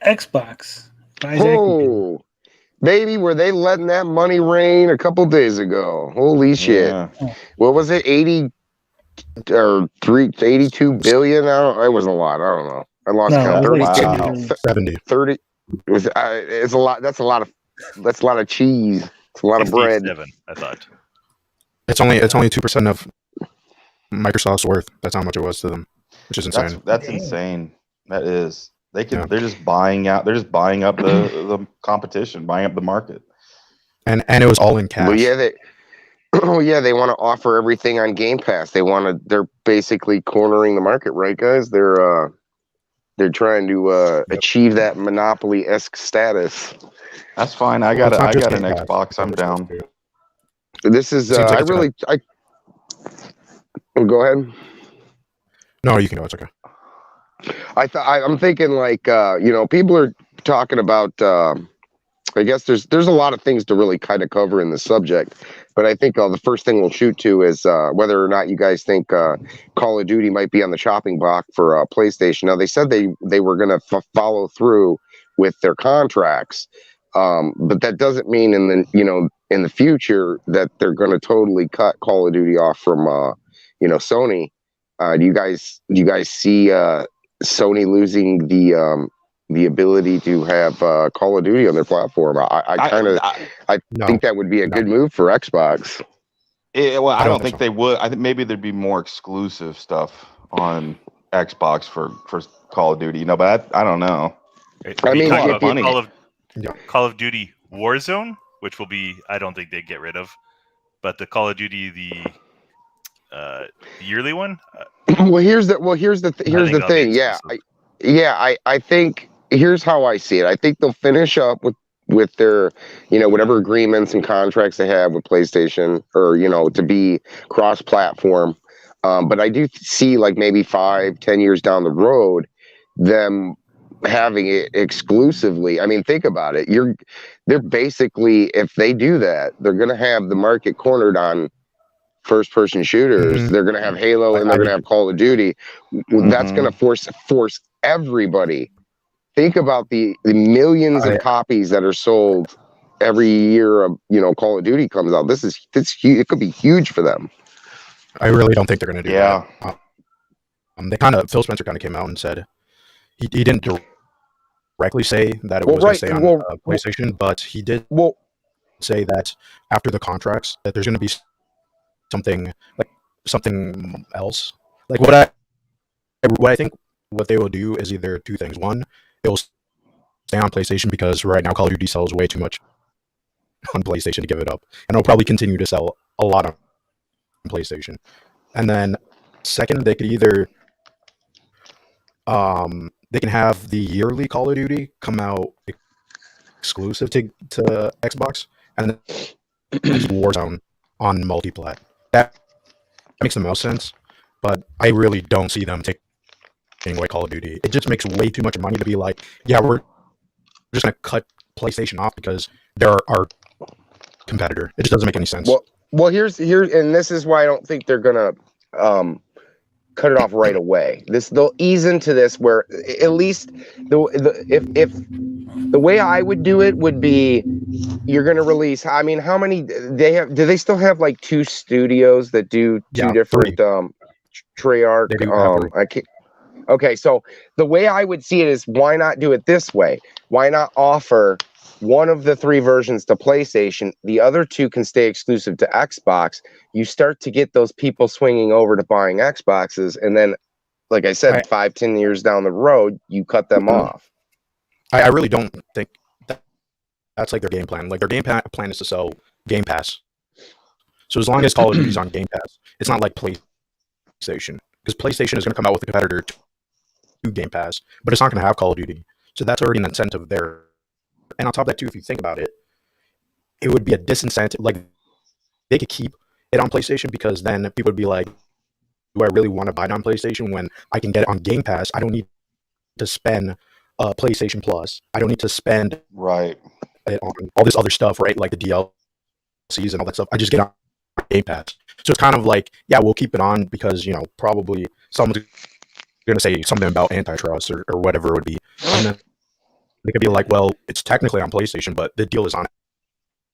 Xbox buys Activision. Oh, baby, were they letting that money rain a couple days ago? Holy shit! Yeah. What was it? 82 billion. I don't. It was a lot. I don't know. I lost No, count. it was like 32, Wow. 30. 70. 30. It was. It's a lot. That's a lot of. That's a lot of cheese. It's a lot of bread. 67, I thought. It's only 2% of Microsoft's worth. That's how much it was to them, which is insane. That's insane. That is. They're just buying out. They're just buying up the competition, buying up the market. And it was all in cash. Well, yeah, they want to offer everything on Game Pass. They're basically cornering the market, right, guys? They're trying to achieve that monopoly-esque status. That's fine. I got an Xbox. I'm down. This is go ahead. No, you can go. It's okay. I'm thinking like people are talking about. I guess there's a lot of things to really kind of cover in the subject, but I think the first thing we'll shoot to is whether or not you guys think Call of Duty might be on the chopping block for PlayStation. Now they said they were going to follow through with their contracts, but that doesn't mean in the future that they're going to totally cut Call of Duty off from Sony. Do you guys see Sony losing the ability to have Call of Duty on their platform? I think that would be a good move for Xbox. I don't think they would. I think maybe there'd be more exclusive stuff on Xbox for Call of Duty. But I don't know. I mean, funny. Call of Duty Warzone, which will be, I don't think they get rid of, but the Call of Duty the yearly one. Here's the thing. I think here's how I see it. I think they'll finish up with their whatever agreements and contracts they have with PlayStation, or to be cross-platform. But I do see, like, maybe 5-10 years down the road, them having it exclusively. I mean, think about it. They're basically, if they do that, they're going to have the market cornered on first-person shooters. Mm-hmm. They're going to have Halo and they're going to have Call of Duty. Mm-hmm. That's going to force everybody. Think about the millions of copies that are sold every year of Call of Duty comes out. This it could be huge for them. I really don't think they're going to do that. Phil Spencer kind of came out and said he didn't directly say that it was going to stay on PlayStation, but he did say that after the contracts that there's going to be something else. Like what I think what they will do is either two things. One, it'll stay on PlayStation because right now Call of Duty sells way too much on PlayStation to give it up, and it'll probably continue to sell a lot on PlayStation. And then second, they could either they can have the yearly Call of Duty come out exclusive to Xbox, and then Warzone on multiplat. That makes the most sense, but I really don't see them taking away Call of Duty. It just makes way too much money to be like, yeah, we're just going to cut PlayStation off because they're our competitor. It just doesn't make any sense. Well, here's and this is why I don't think they're gonna cut it off right away. They'll ease into this where at least if the way I would do it would be you're gonna release. I mean, how many they have? Do they still have like 2 studios that do two different Treyarch? I can't. Okay, so the way I would see it is, why not do it this way? Why not offer one of the 3 versions to PlayStation? The other 2 can stay exclusive to Xbox. You start to get those people swinging over to buying Xboxes, and then, like I said, 5-10 years down the road, you cut them off. I really don't think that's like their game plan. Like, their game plan is to sell Game Pass. So as long as Call of Duty's on Game Pass, it's not like PlayStation, because PlayStation is going to come out with a competitor to Game Pass, but it's not going to have Call of Duty. So that's already an incentive there. And on top of that, too, if you think about it, it would be a disincentive. Like, they could keep it on PlayStation because then people would be like, do I really want to buy it on PlayStation when I can get it on Game Pass? I don't need to spend PlayStation Plus. I don't need to spend it on all this other stuff, right? Like the DLCs and all that stuff. I just get on Game Pass. So it's kind of like, yeah, we'll keep it on because, probably someone's going going to say something about antitrust or whatever it would be. And then they could be like, well, it's technically on PlayStation, but the deal is on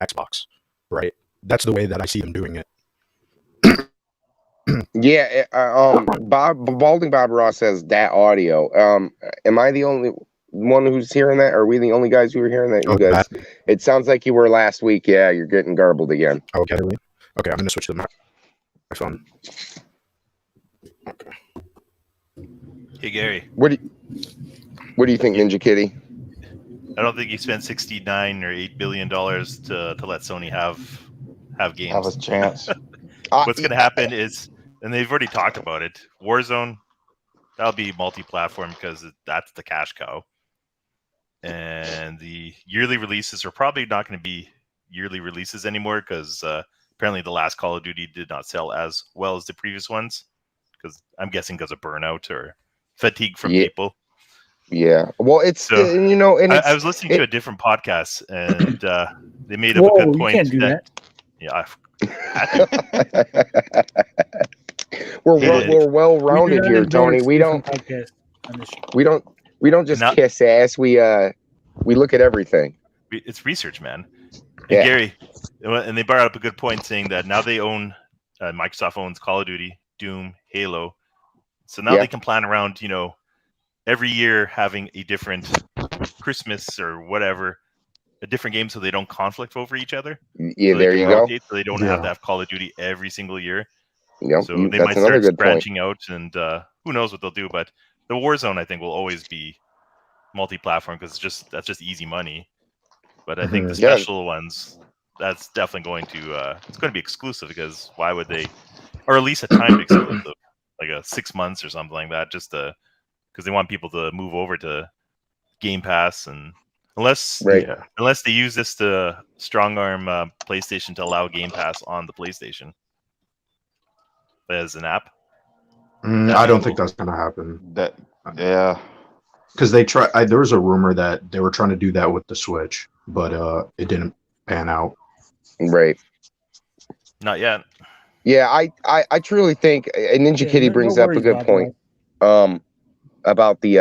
Xbox, right? That's the way that I see them doing it. Yeah, Balding Bob Ross says that audio. Am I the only one who's hearing that? Are we the only guys who are hearing that? You guys, it sounds like you were last week. Yeah, you're getting garbled again. Okay, I'm gonna switch to my phone. Okay. Hey Gary, what do you think, Ninja Kitty? I don't think you spent $69 or $8 billion to let Sony have games. Have a chance. What's going to happen is, and they've already talked about it, Warzone, that'll be multi-platform because that's the cash cow. And the yearly releases are probably not going to be yearly releases anymore because apparently the last Call of Duty did not sell as well as the previous ones. Because I'm guessing because of burnout or fatigue from people. Yeah, well, it's so, and I was listening to a different podcast, and they made a good point. You can't do that. Yeah, we're well rounded here, Tony. We don't just kiss ass. We look at everything. It's research, man. And yeah. Gary, and they brought up a good point saying that now they own Microsoft owns Call of Duty, Doom, Halo, so now they can plan around every year having a different Christmas or whatever, a different game so they don't conflict over each other. Yeah, so there you go. So they don't have to have Call of Duty every single year. Yep, so they might start branching out, and who knows what they'll do. But the Warzone, I think, will always be multi-platform because that's just easy money. But I think the special ones, that's definitely going to it's going to be exclusive because why would they, or at least a timed exclusive, like a 6 months or something like that, just because they want people to move over to Game Pass, and unless they use this to strong arm PlayStation to allow Game Pass on the PlayStation as an app. I don't think that's going to happen. Because there was a rumor that they were trying to do that with the Switch, but it didn't pan out. Right. Not yet. Yeah, I truly think Ninja Kitty brings up a good point. About the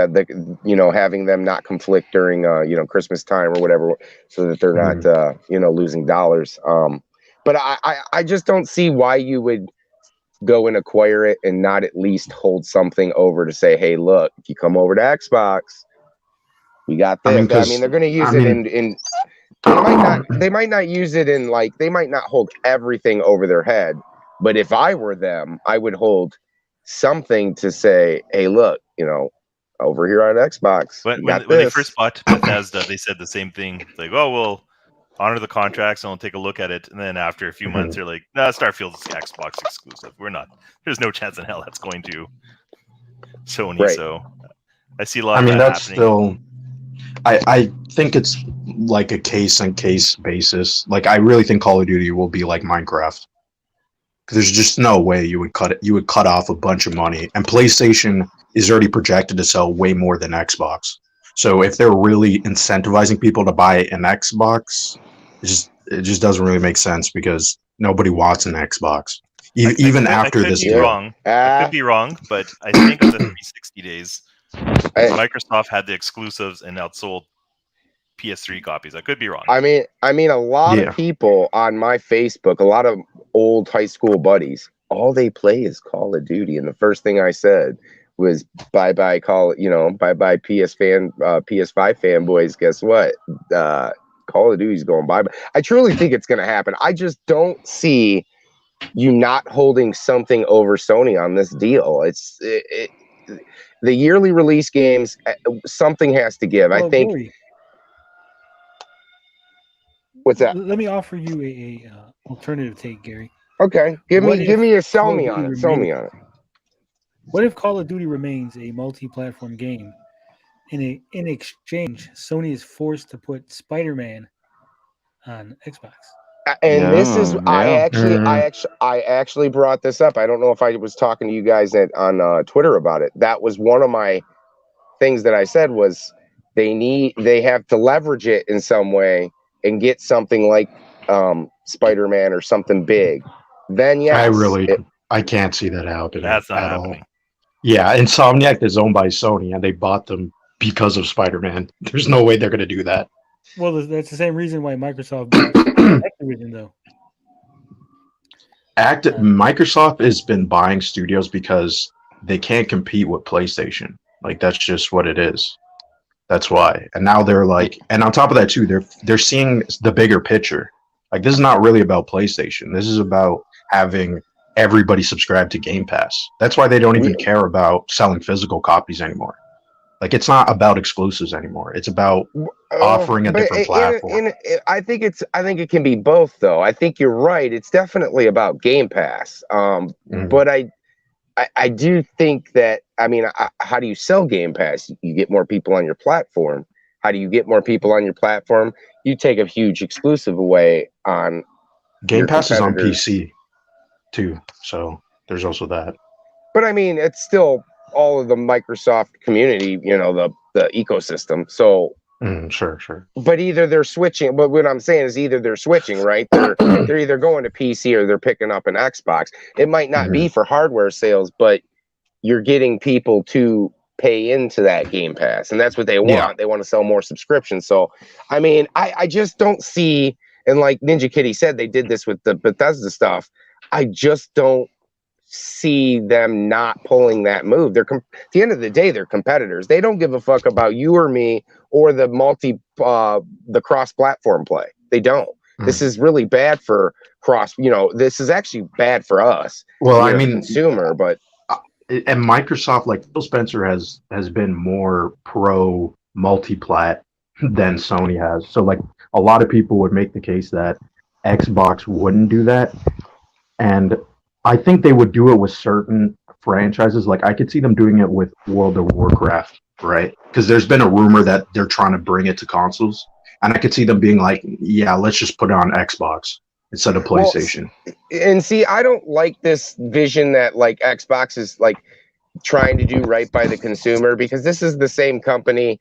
having them not conflict during Christmas time or whatever, so that they're not losing dollars. But I just don't see why you would go and acquire it and not at least hold something over to say, hey, look, if you come over to Xbox, we got this. I mean they're going to use it in. They might not use it in they might not hold everything over their head. But if I were them, I would hold something to say, hey, look, over here on Xbox. When they first bought Bethesda, they said the same thing. Like, oh, we'll honor the contracts and we'll take a look at it. And then after a few months, they're like, no, Starfield's Xbox exclusive. There's no chance in hell that's going to Sony. Right. So I see a lot of that that's happening. Still, I think it's like a case-on-case basis. Like, I really think Call of Duty will be like Minecraft. Because there's just no way you would cut off a bunch of money, and PlayStation is already projected to sell way more than Xbox. So if they're really incentivizing people to buy an Xbox, it just doesn't really make sense because nobody wants an Xbox. Even after this deal. I could be wrong, but I think in the 360 days, Microsoft had the exclusives and outsold PS3 copies. I could be wrong. I mean, a lot of people on my Facebook, a lot of old high school buddies, all they play is Call of Duty, and the first thing I said was bye bye PS5 fanboys. Guess what? Call of Duty's going bye bye. I truly think it's going to happen. I just don't see you not holding something over Sony on this deal. The yearly release games, something has to give. I think. Gary, what's that? Let me offer you a alternative take, Gary. Okay, give me a sell me on it. What if Call of Duty remains a multi-platform game, and in exchange, Sony is forced to put Spider-Man on Xbox? And this is I actually brought this up. I don't know if I was talking to you guys on Twitter about it. That was one of my things that I said was they have to leverage it in some way and get something like Spider-Man or something big. Then yes, I can't see that happening. That's not at happening. all. Yeah, Insomniac is owned by Sony, and they bought them because of Spider-Man. There's no way they're going to do that. Well, that's the same reason why Microsoft bought Activision, though. Microsoft has been buying studios because they can't compete with PlayStation. Like, that's just what it is. That's why. And now they're like, and on top of that too, they're seeing the bigger picture. Like, this is not really about PlayStation. This is about having everybody subscribe to Game Pass. That's why they don't even care about selling physical copies anymore. Like, it's not about exclusives anymore. It's about offering a different platform. I think it can be both, though. I think you're right. It's definitely about Game Pass. But I do think that, I mean, how do you sell Game Pass? You get more people on your platform. How do you get more people on your platform? You take a huge exclusive away on Game Pass is on PC too, so there's also that. But I mean, it's still all of the Microsoft community, you know, the ecosystem. So sure. But either they're switching. But what I'm saying is either they're switching, right? They're either going to PC or they're picking up an Xbox. It might not be for hardware sales, but you're getting people to pay into that Game Pass, and that's what they want. Yeah. They want to sell more subscriptions. So, I mean, I just don't see. And like Ninja Kitty said, they did this with the Bethesda stuff. I just don't see them not pulling that move. At the end of the day, they're competitors. They don't give a fuck about you or me or the the cross-platform play. They don't. This is really bad for this is actually bad for us. Well, I mean, consumer, but and Microsoft, like Phil Spencer has been more pro multi-plat than Sony has. So like a lot of people would make the case that Xbox wouldn't do that. And I think they would do it with certain franchises. Like I could see them doing it with World of Warcraft, right? Because there's been a rumor that they're trying to bring it to consoles. And I could see them being like, yeah, let's just put it on Xbox instead of PlayStation. Well, and see, I don't like this vision that like Xbox is like trying to do right by the consumer, because this is the same company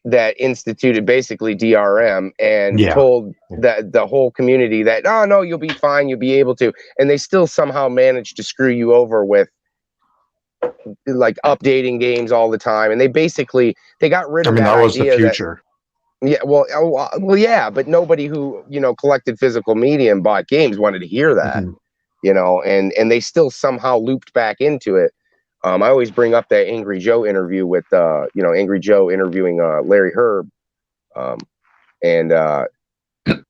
that instituted basically DRM and told the whole community that, oh no, you'll be fine, you'll be able to, and they still somehow managed to screw you over with like updating games all the time. And they got rid of that was the future. Yeah, but nobody who collected physical media and bought games wanted to hear that. And they still somehow looped back into it. I always bring up that Angry Joe interview with Angry Joe interviewing Larry Herb, and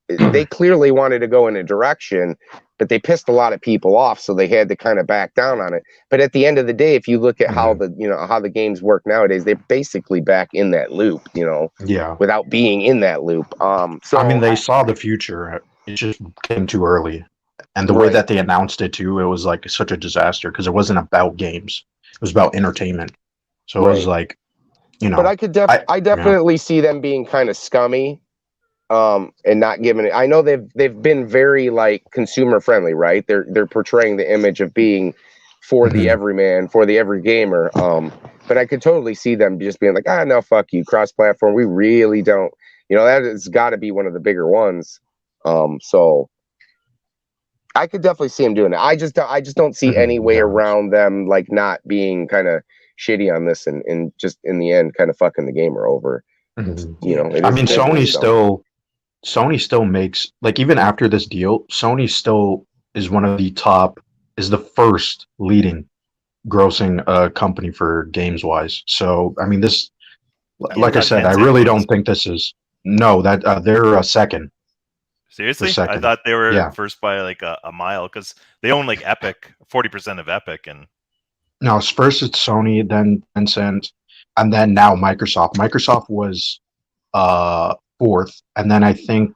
they clearly wanted to go in a direction, but they pissed a lot of people off, so they had to kind of back down on it. But at the end of the day, if you look at how the games work nowadays, they're basically back in that loop, without being in that loop. So I mean, they saw the future; it just came too early, and the way that they announced it too, it was like such a disaster because it wasn't about games. It was about entertainment. So it was like, But I definitely see them being kind of scummy, and not giving it. I know they've been very like consumer friendly, right? They're portraying the image of being for the everyman, for the every gamer. But I could totally see them just being like, no, fuck you, cross platform. We really don't. That has got to be one of the bigger ones. So I could definitely see him doing it. I just don't see any way around them like not being kind of shitty on this and just in the end kind of fucking the gamer over. I mean, Sony still makes, like, even after this deal, Sony still is is the first leading grossing company for games wise. So I mean, this, like I said, I really don't think this is they're second. Seriously? I thought they were first by like a mile, because they own like Epic, 40% of Epic. And no, first it's Sony, then Tencent, and then now Microsoft. Microsoft was fourth, and then I think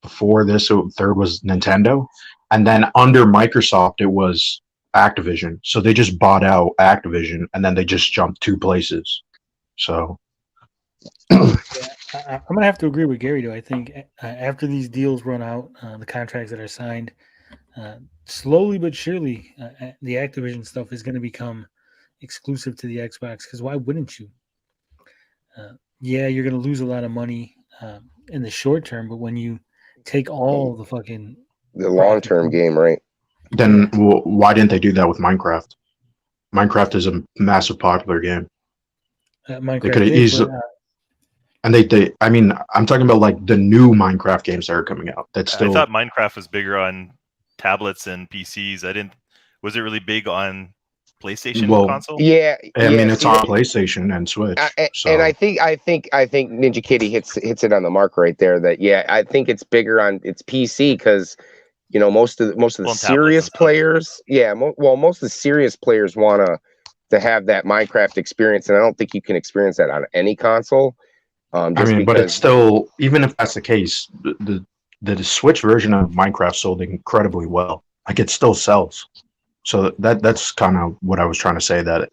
before this, third was Nintendo, and then under Microsoft it was Activision. So they just bought out Activision, and then they just jumped 2 places. So. I'm going to have to agree with Gary, though. I think after these deals run out, the contracts that are signed, slowly but surely, the Activision stuff is going to become exclusive to the Xbox, because why wouldn't you? You're going to lose a lot of money in the short term, but when you take all the long-term game, right? Then why didn't they do that with Minecraft? Minecraft is a massive popular game. Minecraft They could have is, easily, and I mean, I'm talking about like the new Minecraft games that are coming out. That's still. I thought Minecraft was bigger on tablets and PCs. Was it really big on PlayStation console? Yeah, I mean, it's on PlayStation and Switch. And I think Ninja Kitty hits it on the mark right there. That I think it's bigger on its PC because most of the serious players, most of the serious players want to have that Minecraft experience, and I don't think you can experience that on any console. But it's still, even if that's the case, the Switch version of Minecraft sold incredibly well. Like it still sells. So that's kind of what I was trying to say, that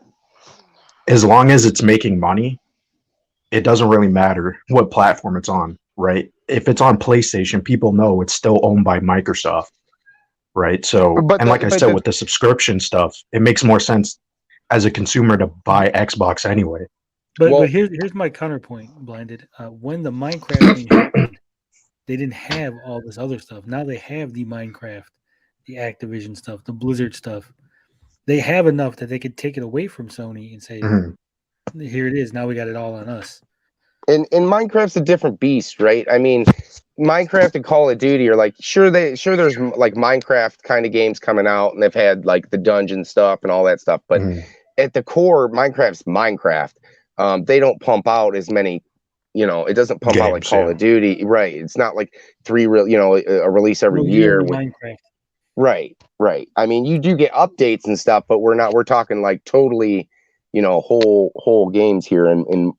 as long as it's making money, it doesn't really matter what platform it's on, right? If it's on PlayStation, people know it's still owned by Microsoft, right? So, like I said, with the subscription stuff, it makes more sense as a consumer to buy Xbox anyway. But here's my counterpoint, Blinded. When the Minecraft thing happened, they didn't have all this other stuff. Now they have the Minecraft, the Activision stuff, the Blizzard stuff. They have enough that they could take it away from Sony and say, here it is. Now we got it all on us. And Minecraft's a different beast, right? I mean, Minecraft and Call of Duty are like, sure there's like Minecraft kind of games coming out, and they've had like the dungeon stuff and all that stuff. But at the core, Minecraft's Minecraft. They don't pump out as many, it doesn't pump out like Call of Duty, right? It's not like a release every year with Minecraft. Right. I mean, you do get updates and stuff, but we're talking like totally, whole games here and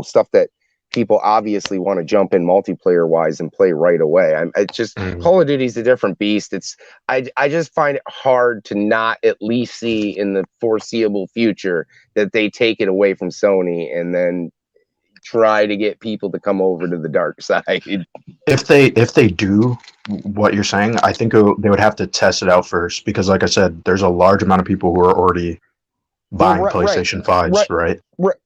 stuff that people obviously want to jump in multiplayer wise and play right away. It's just Call of Duty is a different beast. I just find it hard to not at least see in the foreseeable future that they take it away from Sony and then try to get people to come over to the dark side. If they do what you're saying, I think they would have to test it out first, because like I said, there's a large amount of people who are already buying PlayStation 5s, right?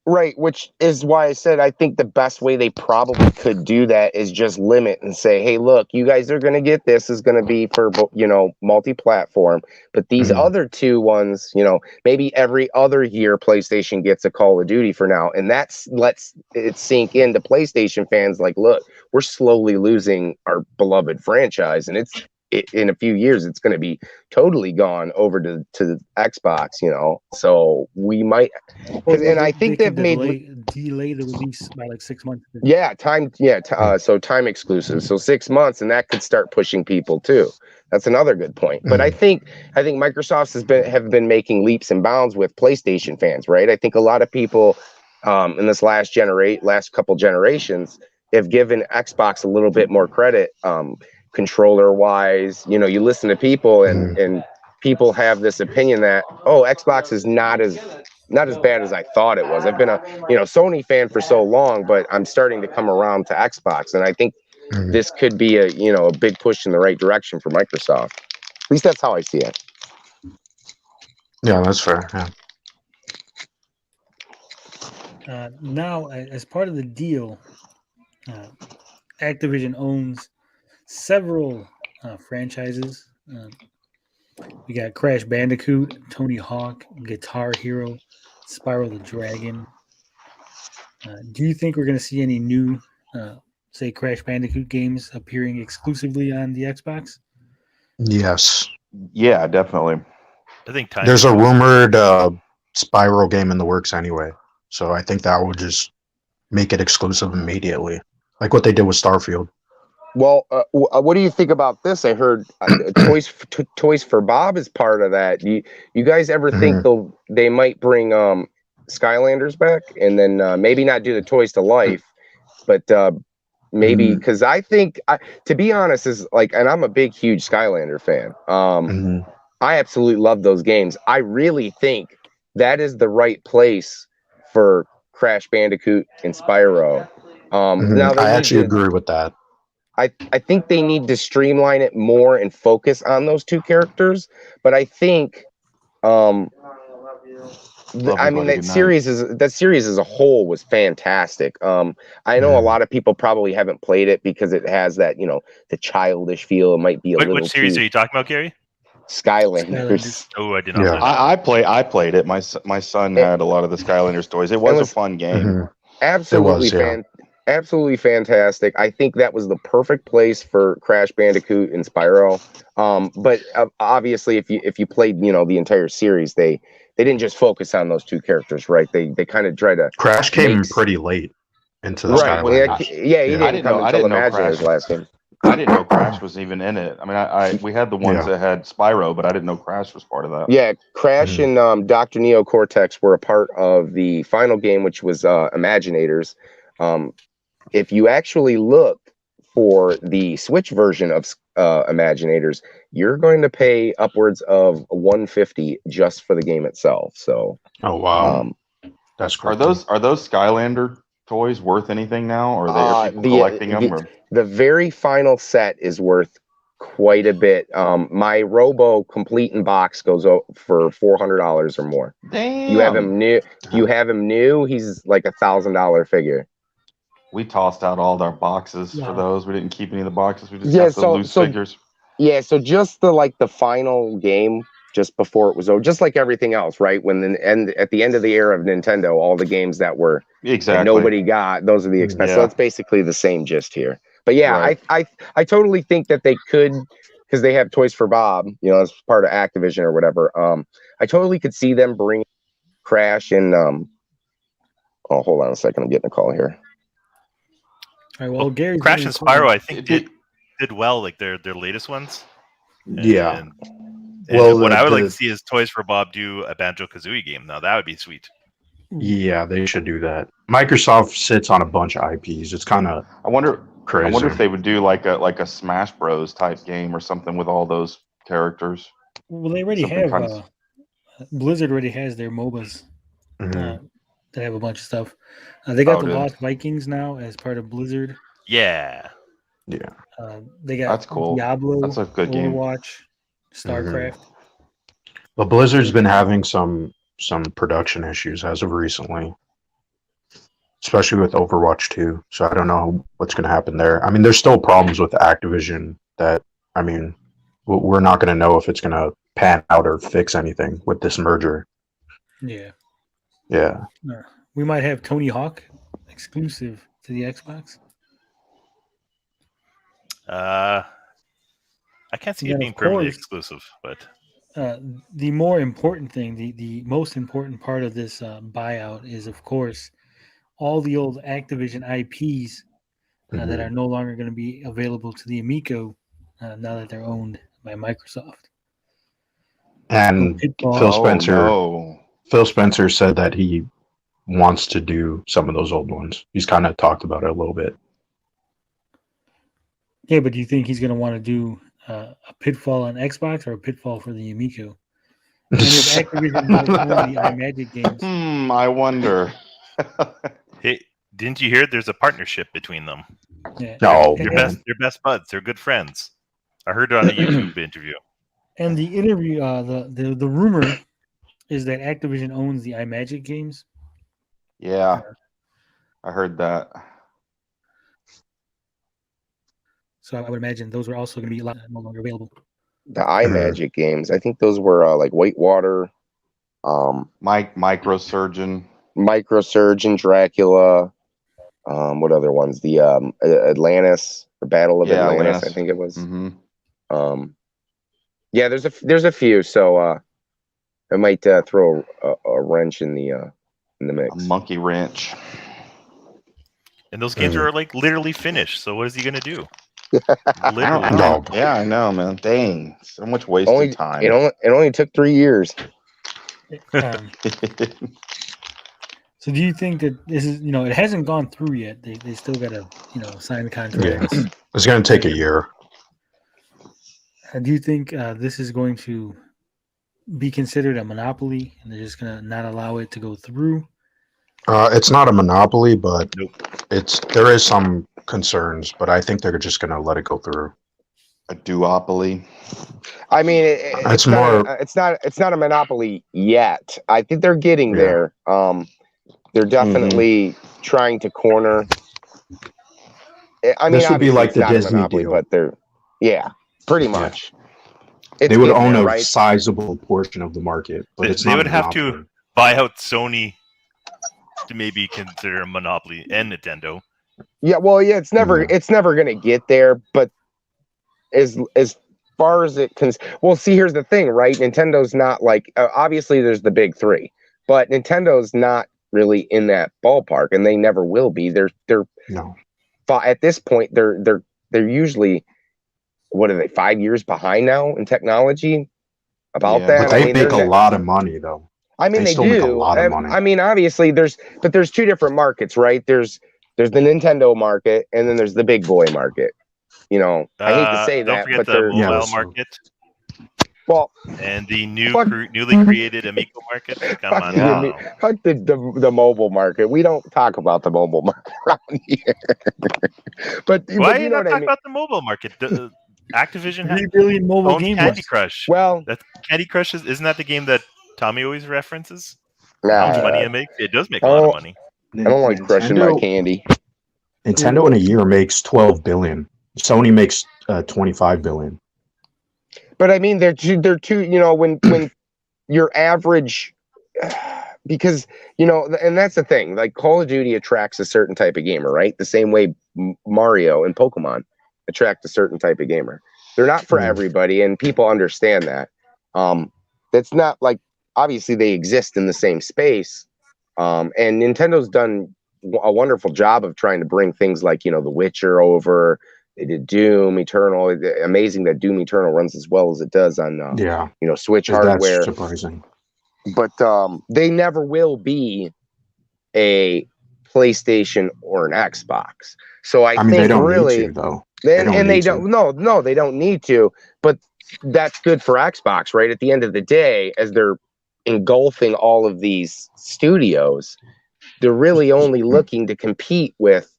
Right, which is why I said I think the best way they probably could do that is just limit and say, hey, look, you guys are going to get this is going to be for, multi-platform, but these other two ones, maybe every other year PlayStation gets a Call of Duty for now, and lets it sink into PlayStation fans like, look, we're slowly losing our beloved franchise, and in a few years it's going to be totally gone over to Xbox, so we might, and I think they've delay the release by like 6 months. So time exclusive, so 6 months, and that could start pushing people too. That's another good point. But I think Microsoft have been making leaps and bounds with PlayStation fans, right? I think a lot of people in this last couple generations have given Xbox a little bit more credit, controller wise. You listen to people and people have this opinion that Xbox is not as bad as I thought it was. I've been a Sony fan for so long, but I'm starting to come around to Xbox, and I think this could be a big push in the right direction for Microsoft. At least that's how I see it. Yeah, that's fair. Yeah. Now, as part of the deal, Activision owns several franchises. We got Crash Bandicoot, Tony Hawk, Guitar Hero, Spyro the Dragon. Do you think we're going to see any new, say, Crash Bandicoot games appearing exclusively on the Xbox? Yes. Yeah, definitely. I think there's a rumored Spyro game in the works anyway, so I think that would just make it exclusive immediately, like what they did with Starfield. Well, what do you think about this? I heard Toys for Bob is part of that. You guys ever think they might bring Skylanders back, and then maybe not do the Toys to Life, but maybe, because I think, to be honest, is like, and I'm a huge Skylander fan. I absolutely love those games. I really think that is the right place for Crash Bandicoot and Spyro. Now I actually agree with that. I think they need to streamline it more and focus on those two characters. But I think, that series as a whole was fantastic. I know a lot of people probably haven't played it because it has that, the childish feel. It might be a little. Which series are you talking about, Gary? Skylanders. Oh, I did not. Yeah. I played it. My son had a lot of the Skylanders toys. It was a fun game. Mhm. Absolutely It was, yeah. absolutely fantastic. I think that was the perfect place for Crash Bandicoot and Spyro. But obviously, if you played the entire series, they didn't just focus on those two characters, right? They kind of try to Crash came pretty late into the right. Skylanders. Yeah, he didn't come until Imaginator's last game. I didn't know Crash was even in it. I mean, we had the ones that had Spyro, but I didn't know Crash was part of that. Yeah, Crash and Dr. Neo Cortex were a part of the final game, which was Imaginators. If you actually look for the Switch version of Imaginators, you're going to pay upwards of $150 just for the game itself. So, oh wow, that's cool. Are those Skylander toys worth anything now, or are people collecting them? The very final set is worth quite a bit. My Robo complete in box goes for $400 or more. Damn. You have him new. If you have him new, he's like $1,000 figure. We tossed out all our boxes for those. We didn't keep any of the boxes. We just got the loose figures. Yeah, so just the final game, just before it was over, just like everything else, right? At the end of the era of Nintendo, all the games that were that nobody got, those are the expensive. So it's basically the same gist here. But yeah, right. I totally think that they could, because they have Toys for Bob, as part of Activision or whatever. I totally could see them bring Crash and hold on a second, I'm getting a call here. All right, well, Gary, Crash and Spyro, I think did well, like their latest ones. Yeah. Well, what I would like to see is Toys for Bob do a Banjo-Kazooie game. Now that would be sweet. Yeah, they should do that. Microsoft sits on a bunch of IPs. It's kind of crazy. I wonder if they would do like a Smash Bros type game or something with all those characters. Well, they already have Blizzard already has their MOBAs that have a bunch of stuff. They got the Lost Vikings now as part of Blizzard. Yeah. Yeah. They got that's cool. Diablo, that's a good game. Overwatch, StarCraft. But Blizzard's been having some production issues as of recently, especially with Overwatch 2. So I don't know what's going to happen there. I mean, there's still problems with Activision that, I mean, we're not going to know if it's going to pan out or fix anything with this merger. Yeah. Yeah. We might have Tony Hawk exclusive to the Xbox. I can't see it being permanently exclusive, but the more important thing, the most important part of this buyout is, of course, all the old Activision IPs that are no longer going to be available to the Amico now that they're owned by Microsoft. And Phil Spencer said that he wants to do some of those old ones. He's kind of talked about it a little bit. Yeah, but do you think he's going to want to do a Pitfall on Xbox or a Pitfall for the Amico? And if Activision does own the iMagic games, I wonder. Hey, didn't you hear? There's a partnership between them. Yeah. No, they're best buds. They're good friends. I heard it on a YouTube interview. And the interview, the rumor is that Activision owns the iMagic games. Yeah, I heard that. So I would imagine those are also going to be no longer available. The iMagic games, I think those were like Whitewater, Microsurgeon, Dracula. What other ones? The Atlantis or Battle of Atlantis, I think it was. Yeah, there's a few. So I might throw a wrench in the mix. A monkey wrench. And those games are like literally finished. So what is he going to do? Literally. Yeah, I know, man. Dang, so much wasted time. It only took 3 years. So do you think that this is, it hasn't gone through yet? They still got to, sign the contract. Yeah. It's going to take a year. Do you think this is going to be considered a monopoly, and they're just going to not allow it to go through? It's not a monopoly, but there is some concerns, but I think they're just going to let it go through. A duopoly. I mean, it's not a monopoly yet. I think they're getting there. They're definitely trying to corner. I mean, this would be like the Disney monopoly, deal, but they're pretty much. they would own a right? sizable portion of the market, but they would have to buy out Sony to maybe consider a monopoly, and Nintendo. Yeah, well, yeah, it's never going to get there, but as far as it can, well, see, here's the thing, right? Nintendo's not like obviously there's the big three, but Nintendo's not really in that ballpark, and they never will be. They're no. At this point they're usually, what are they, 5 years behind now in technology about that? But they make a lot of money though. I mean, they still do make a lot of money. I mean, obviously there's two different markets, right? There's the Nintendo market, and then there's the big boy market. You know, I hate to say that, don't forget but the mobile market. Well, and the newly created Amico market. Come on, fuck the mobile market. We don't talk about the mobile market around here. but why you know not talk about the mobile market? Activision has 3 billion mobile games. Candy Crush. Well, Candy Crush isn't that the game that Tommy always references? Nah, how much money it makes? It does make a lot of money. I don't like crushing my candy. Nintendo in a year makes 12 billion. Sony makes 25 billion. But I mean, they're two. You know, when your average, because you know, and that's the thing. Like Call of Duty attracts a certain type of gamer, right? The same way Mario and Pokemon attract a certain type of gamer. They're not for everybody, and people understand that. That's not like, obviously they exist in the same space, and Nintendo's done a wonderful job of trying to bring things like, you know, The Witcher over. They did Doom Eternal. Amazing that Doom Eternal runs as well as it does on you know, Switch hardware. That's surprising. But they never will be a PlayStation or an Xbox. So I think they don't really need to, though. They don't need to, but that's good for Xbox, right? At the end of the day, as they're engulfing all of these studios, they're really only looking to compete with,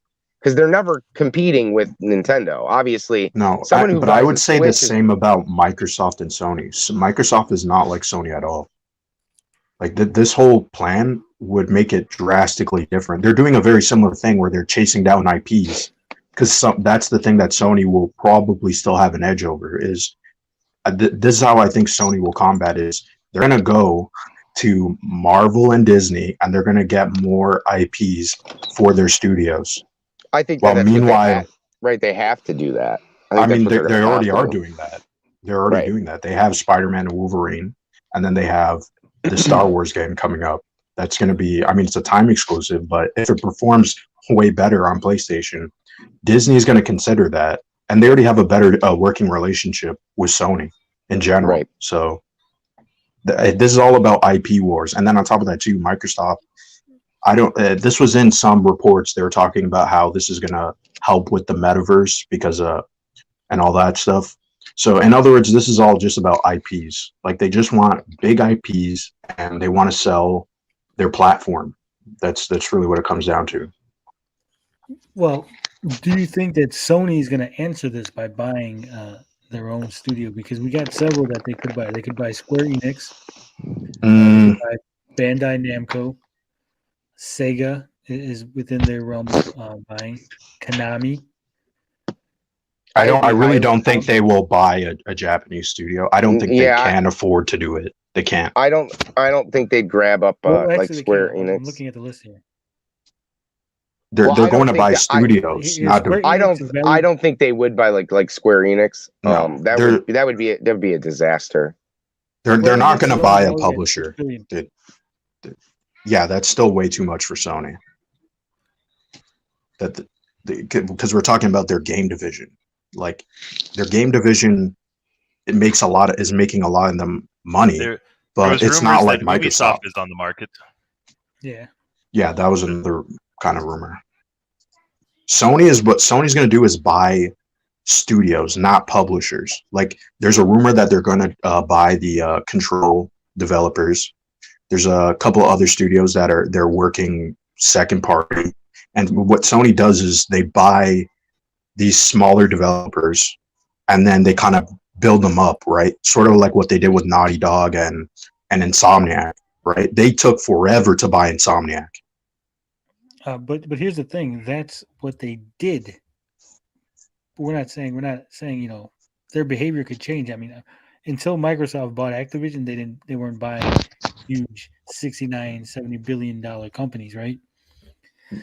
because they're never competing with Nintendo. Obviously, but I would say the same about Microsoft and Sony. So Microsoft is not like Sony at all. Like this whole plan would make it drastically different. They're doing a very similar thing where they're chasing down IPs, because that's the thing that Sony will probably still have an edge over. Is this is how I think Sony will combat it, is they're going to go to Marvel and Disney, and they're going to get more IPs for their studios. I think well, meanwhile, they have to do that. I mean, they already are doing that. They're already doing that. They have Spider-Man and Wolverine, and then they have the Star Wars game coming up. That's going to be, I mean, it's a time exclusive, but if it performs way better on PlayStation, Disney is going to consider that. And they already have a better working relationship with Sony in general. Right. So this is all about IP wars. And then on top of that, too, Microsoft, this was in some reports. They were talking about how this is going to help with the metaverse because and all that stuff. So in other words, this is all just about IPs. Like they just want big IPs and they want to sell their platform. That's really what it comes down to. Well, do you think that Sony is going to answer this by buying their own studio? Because we got several that they could buy. They could buy Square Enix, buy Bandai Namco, Sega is within their realm of buying, Konami. I really don't think they will buy a Japanese studio. I don't think they can afford to do it. They can't. I don't think they'd grab up like Square Enix. I'm looking at the list here. They're going to buy studios. I don't think they would buy like Square Enix. No, that would be a disaster. They're not going to buy a publisher. Yeah, that's still way too much for Sony. Because we're talking about their game division. Like their game division, is making a lot of them money, but it's not like Microsoft is on the market. Yeah, that was another kind of rumor. What Sony's going to do is buy studios, not publishers. Like there's a rumor that they're going to buy the Control developers. There's a couple of other studios that they're working second party, and what Sony does is they buy these smaller developers and then they kind of build them up, right? Sort of like what they did with Naughty Dog and Insomniac, right? They took forever to buy Insomniac. But here's the thing, that's what they did. But we're not saying, you know, their behavior could change. I mean, until Microsoft bought Activision, they weren't buying huge 69, 70 billion dollar companies, right?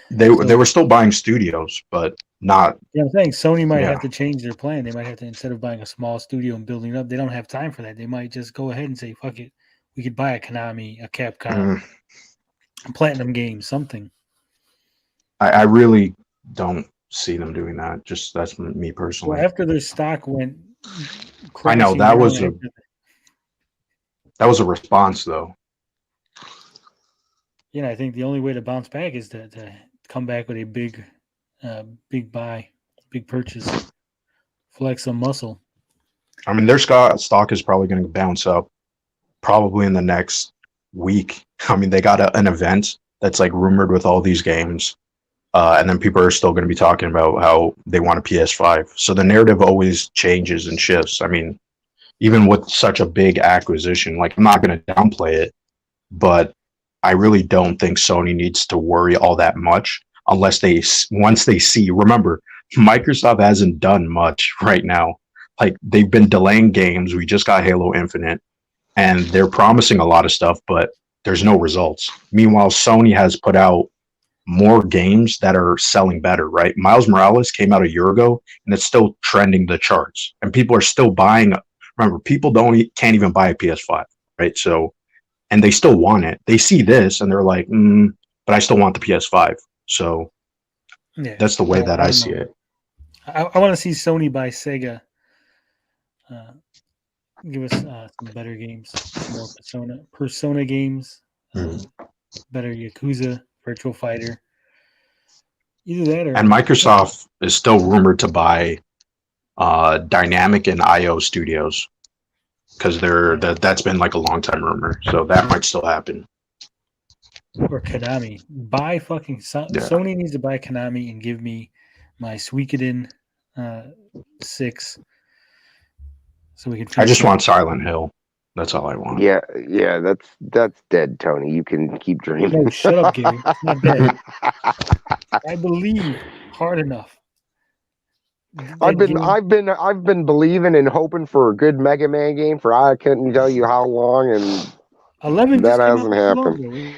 They were still buying studios, but not. Yeah, I'm saying Sony might have to change their plan. They might have to, instead of buying a small studio and building it up, they don't have time for that. They might just go ahead and say, "Fuck it, we could buy a Konami, a Capcom, a Platinum Games, something." I really don't see them doing that. Just that's me personally. Well, after their stock went, I know that was a response, though. You know, I think the only way to bounce back is to come back with a big buy, big purchase, flex some muscle. I mean, their stock is probably going to bounce up probably in the next week. I mean, they got an event that's like rumored with all these games. And then people are still going to be talking about how they want a PS5. So the narrative always changes and shifts. I mean, even with such a big acquisition, like I'm not going to downplay it, but I really don't think Sony needs to worry all that much unless once they see. Remember, Microsoft hasn't done much right now. Like they've been delaying games. We just got Halo Infinite, and they're promising a lot of stuff, but there's no results. Meanwhile, Sony has put out more games that are selling better, right? Miles Morales came out a year ago and it's still trending the charts and people are still buying. Remember, people can't even buy a PS5, right? So, and they still want it. They see this and they're like, but I still want the PS5. So that's the way that I see it. I want to see Sony buy Sega. Give us some better games, some more Persona games, better Yakuza, Virtual Fighter. Either that or. And Microsoft is still rumored to buy Dynamic and IO Studios because that's been like a long time rumor. So that might still happen. Or Konami. Buy fucking Sony needs to buy Konami and give me my Suikoden 6 so we can. I just want Silent Hill. That's all I want. Yeah, that's dead, Tony. You can keep dreaming. No, shut up, Gary. It's not dead. I believe hard enough. I've been believing and hoping for a good Mega Man game for I couldn't tell you how long, and 11 that hasn't happened.